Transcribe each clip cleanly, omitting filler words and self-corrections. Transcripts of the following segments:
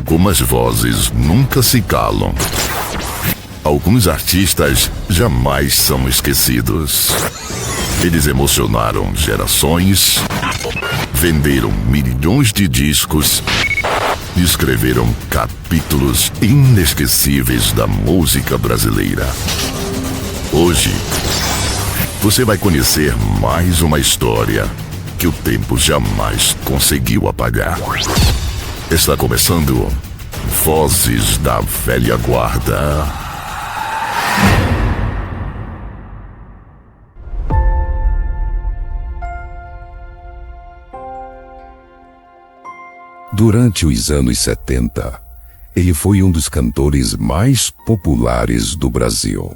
Algumas vozes nunca se calam. Alguns artistas jamais são esquecidos. Eles emocionaram gerações, venderam milhões de discos e escreveram capítulos inesquecíveis da música brasileira. Hoje, você vai conhecer mais uma história que o tempo jamais conseguiu apagar. Está começando Vozes da Velha Guarda. Durante os anos 70, ele foi um dos cantores mais populares do Brasil.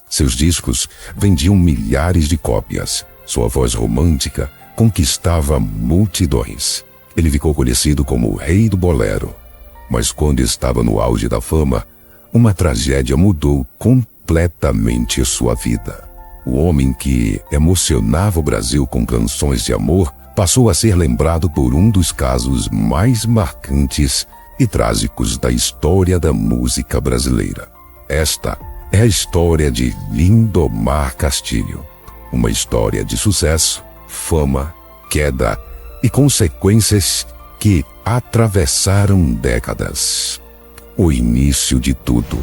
Seus discos vendiam milhares de cópias. Sua voz romântica conquistava multidões. Ele ficou conhecido como o Rei do Bolero. Mas quando estava no auge da fama, uma tragédia mudou completamente sua vida. O homem que emocionava o Brasil com canções de amor passou a ser lembrado por um dos casos mais marcantes e trágicos da história da música brasileira. Esta é a história de Lindomar Castilho. Uma história de sucesso, fama, queda e consequências que atravessaram décadas. O início de tudo.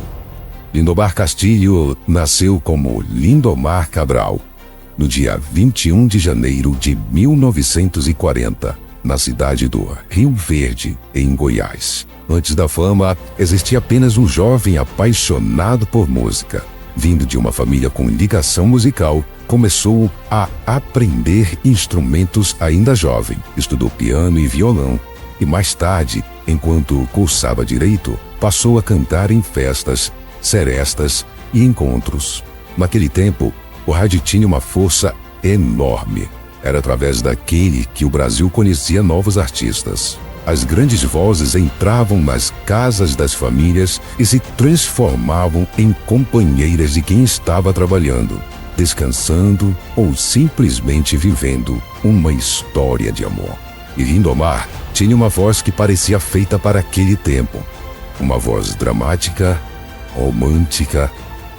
Lindomar Castilho nasceu como Lindomar Cabral, no dia 21 de janeiro de 1940, na cidade do Rio Verde, em Goiás. Antes da fama, existia apenas um jovem apaixonado por música. Vindo de uma família com ligação musical, começou a aprender instrumentos ainda jovem. Estudou piano e violão e mais tarde, enquanto cursava direito, passou a cantar em festas, serestas e encontros. Naquele tempo, o rádio tinha uma força enorme. Era através daquele que o Brasil conhecia novos artistas. As grandes vozes entravam nas casas das famílias e se transformavam em companheiras de quem estava trabalhando, descansando ou simplesmente vivendo uma história de amor. E Lindomar tinha uma voz que parecia feita para aquele tempo. Uma voz dramática, romântica,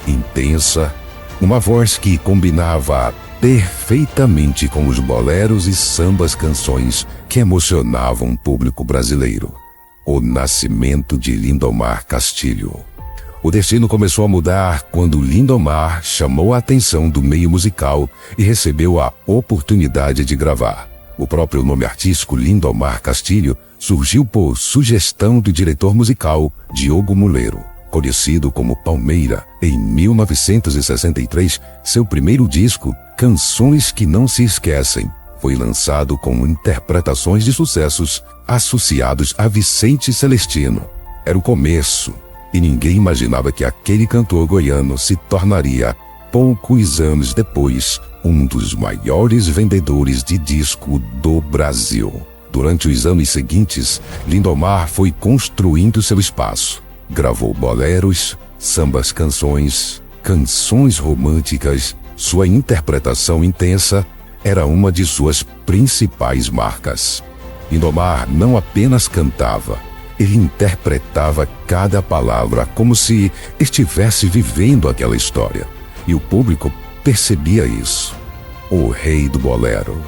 intensa. Uma voz que combinava perfeitamente com os boleros e sambas canções que emocionavam o público brasileiro. O nascimento de Lindomar Castilho. O destino começou a mudar quando Lindomar chamou a atenção do meio musical e recebeu a oportunidade de gravar. O próprio nome artístico Lindomar Castilho surgiu por sugestão do diretor musical Diogo Muleiro. Conhecido como Palmeira, em 1963, seu primeiro disco, Canções que Não Se Esquecem, foi lançado com interpretações de sucessos associados a Vicente Celestino. Era o começo, e ninguém imaginava que aquele cantor goiano se tornaria, poucos anos depois, um dos maiores vendedores de disco do Brasil. Durante os anos seguintes, Lindomar foi construindo seu espaço. Gravou boleros, sambas canções, canções românticas. Sua interpretação intensa era uma de suas principais marcas. Lindomar não apenas cantava, ele interpretava cada palavra como se estivesse vivendo aquela história. E o público percebia isso. O Rei do Bolero.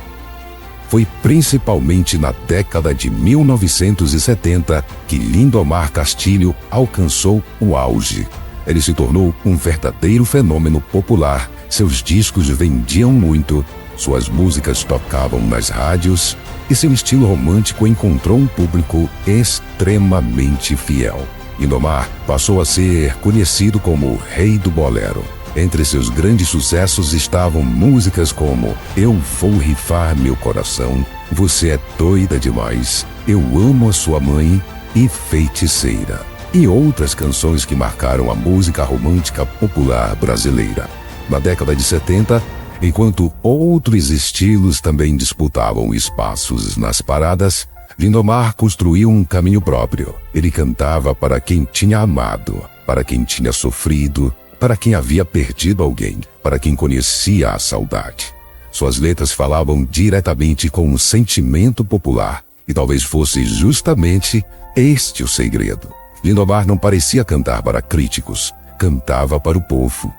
Foi principalmente na década de 1970 que Lindomar Castilho alcançou o auge. Ele se tornou um verdadeiro fenômeno popular. Seus discos vendiam muito, suas músicas tocavam nas rádios e seu estilo romântico encontrou um público extremamente fiel. Lindomar passou a ser conhecido como o Rei do Bolero. Entre seus grandes sucessos estavam músicas como Eu Vou Rifar Meu Coração, Você é Doida Demais, Eu Amo a Sua Mãe e Feiticeira. E outras canções que marcaram a música romântica popular brasileira. Na década de 70, enquanto outros estilos também disputavam espaços nas paradas, Lindomar construiu um caminho próprio. Ele cantava para quem tinha amado, para quem tinha sofrido, para quem havia perdido alguém, para quem conhecia a saudade. Suas letras falavam diretamente com o sentimento popular E talvez fosse justamente este o segredo. Lindomar não parecia cantar para críticos, cantava para o povo.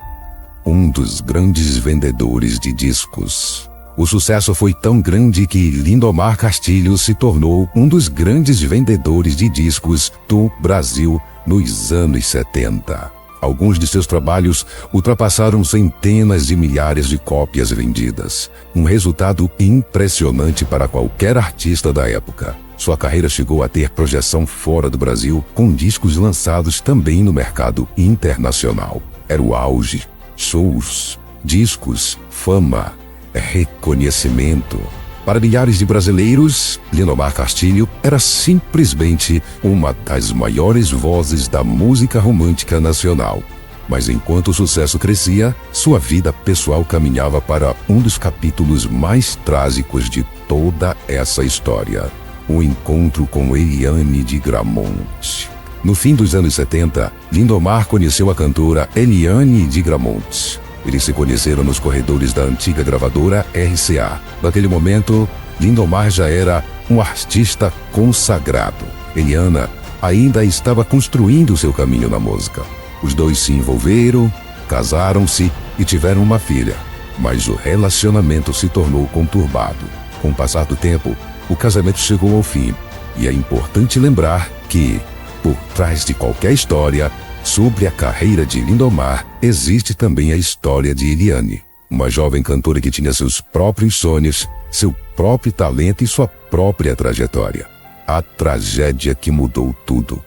Um dos grandes vendedores de discos. O sucesso foi tão grande que Lindomar Castilho se tornou um dos grandes vendedores de discos do Brasil nos anos 70. Alguns de seus trabalhos ultrapassaram centenas de milhares de cópias vendidas. Um resultado impressionante para qualquer artista da época. Sua carreira chegou a ter projeção fora do Brasil, com discos lançados também no mercado internacional. Era o auge. Shows, discos, fama, reconhecimento. Para milhares de brasileiros, Lindomar Castilho era simplesmente uma das maiores vozes da música romântica nacional. Mas enquanto o sucesso crescia, sua vida pessoal caminhava para um dos capítulos mais trágicos de toda essa história. O encontro com Eliane de Gramont. No fim dos anos 70, Lindomar conheceu a cantora Eliane de Gramont. Eles se conheceram nos corredores da antiga gravadora RCA. Naquele momento, Lindomar já era um artista consagrado. Eliana ainda estava construindo seu caminho na música. Os dois se envolveram, casaram-se e tiveram uma filha. Mas o relacionamento se tornou conturbado. Com o passar do tempo, o casamento chegou ao fim. E é importante lembrar que, por trás de qualquer história sobre a carreira de Lindomar, existe também a história de Eliane, uma jovem cantora que tinha seus próprios sonhos, seu próprio talento e sua própria trajetória. A tragédia que mudou tudo.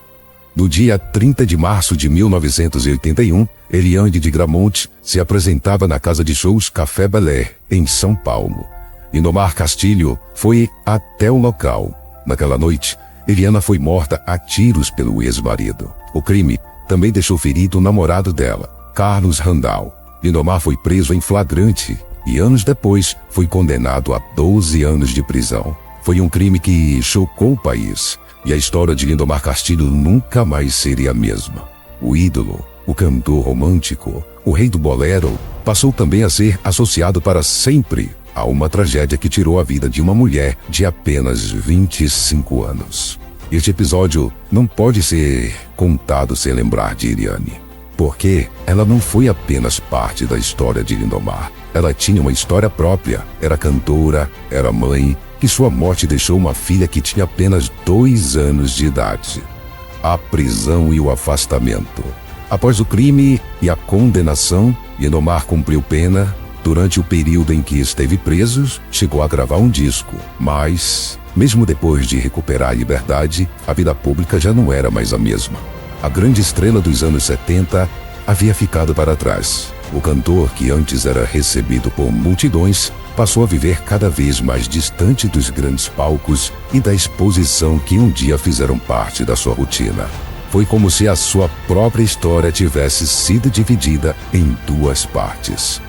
No dia 30 de março de 1981, Eliane de Gramont se apresentava na casa de shows Café Belé, em São Paulo. Lindomar Castilho foi até o local. Naquela noite, Eliana foi morta a tiros pelo ex-marido. O crime também deixou ferido o namorado dela, Carlos Randall. Lindomar foi preso em flagrante e anos depois foi condenado a 12 anos de prisão. Foi um crime que chocou o país e a história de Lindomar Castilho nunca mais seria a mesma. O ídolo, o cantor romântico, o rei do bolero, passou também a ser associado para sempre a uma tragédia que tirou a vida de uma mulher de apenas 25 anos. Este episódio não pode ser contado sem lembrar de Eliane, porque ela não foi apenas parte da história de Lindomar. Ela tinha uma história própria, era cantora, era mãe, e sua morte deixou uma filha que tinha apenas 2 anos de idade. A prisão e o afastamento. Após o crime e a condenação, Lindomar cumpriu pena. Durante o período em que esteve preso, chegou a gravar um disco, mas, mesmo depois de recuperar a liberdade, a vida pública já não era mais a mesma. A grande estrela dos anos 70 havia ficado para trás. O cantor, que antes era recebido por multidões, passou a viver cada vez mais distante dos grandes palcos e da exposição que um dia fizeram parte da sua rotina. Foi como se a sua própria história tivesse sido dividida em 2 partes.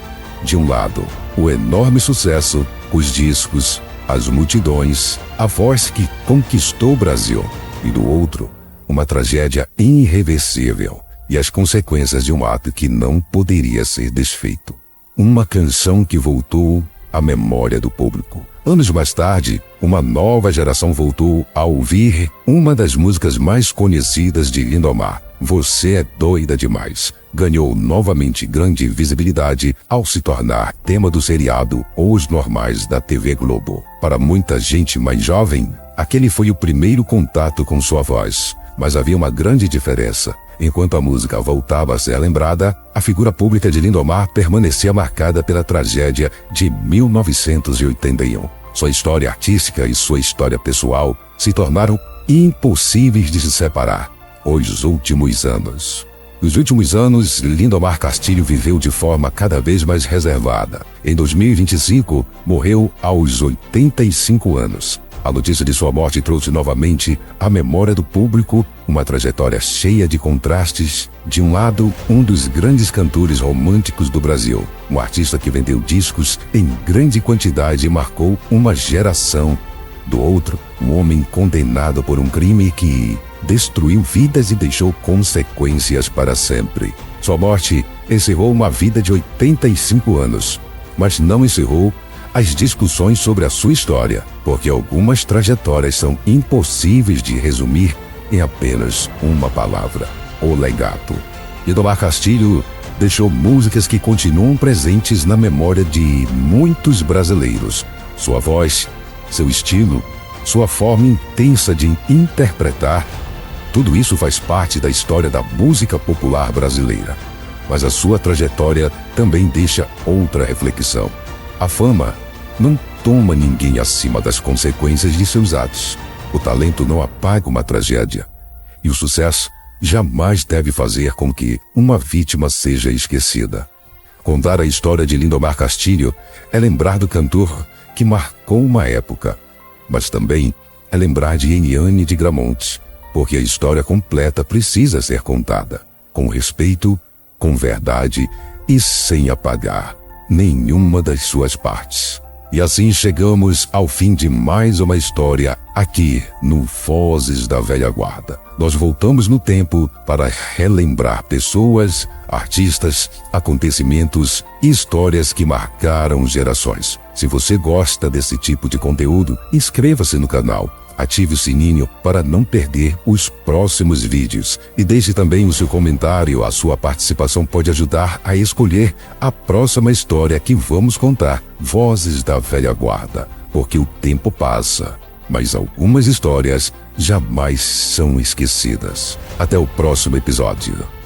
De um lado, o enorme sucesso, os discos, as multidões, a voz que conquistou o Brasil. E do outro, uma tragédia irreversível e as consequências de um ato que não poderia ser desfeito. Uma canção que voltou à memória do público. Anos mais tarde, uma nova geração voltou a ouvir uma das músicas mais conhecidas de Lindomar, Você é Doida Demais. Ganhou novamente grande visibilidade ao se tornar tema do seriado Os Normais da TV Globo. Para muita gente mais jovem, aquele foi o primeiro contato com sua voz. Mas havia uma grande diferença. Enquanto a música voltava a ser lembrada, a figura pública de Lindomar permanecia marcada pela tragédia de 1981. Sua história artística e sua história pessoal se tornaram impossíveis de se separar. Os últimos anos. Nos últimos anos, Lindomar Castilho viveu de forma cada vez mais reservada. Em 2025, morreu aos 85 anos. A notícia de sua morte trouxe novamente à memória do público uma trajetória cheia de contrastes. De um lado, um dos grandes cantores românticos do Brasil, um artista que vendeu discos em grande quantidade e marcou uma geração. Do outro, um homem condenado por um crime que destruiu vidas e deixou consequências para sempre. Sua morte encerrou uma vida de 85 anos, mas não encerrou as discussões sobre a sua história, porque algumas trajetórias são impossíveis de resumir em apenas uma palavra: o legado. Lindomar Castilho deixou músicas que continuam presentes na memória de muitos brasileiros. Sua voz, seu estilo, sua forma intensa de interpretar, tudo isso faz parte da história da música popular brasileira. Mas a sua trajetória também deixa outra reflexão. A fama não toma ninguém acima das consequências de seus atos. O talento não apaga uma tragédia. E o sucesso jamais deve fazer com que uma vítima seja esquecida. Contar a história de Lindomar Castilho é lembrar do cantor que marcou uma época, mas também é lembrar de Eniane de Gramonte, porque a história completa precisa ser contada, com respeito, com verdade e sem apagar nenhuma das suas partes. E assim chegamos ao fim de mais uma história aqui no Vozes da Velha Guarda. Nós voltamos no tempo para relembrar pessoas, artistas, acontecimentos e histórias que marcaram gerações. Se você gosta desse tipo de conteúdo, inscreva-se no canal, ative o sininho para não perder os próximos vídeos e deixe também o seu comentário. A sua participação pode ajudar a escolher a próxima história que vamos contar. Vozes da Velha Guarda, porque o tempo passa, mas algumas histórias jamais são esquecidas. Até o próximo episódio.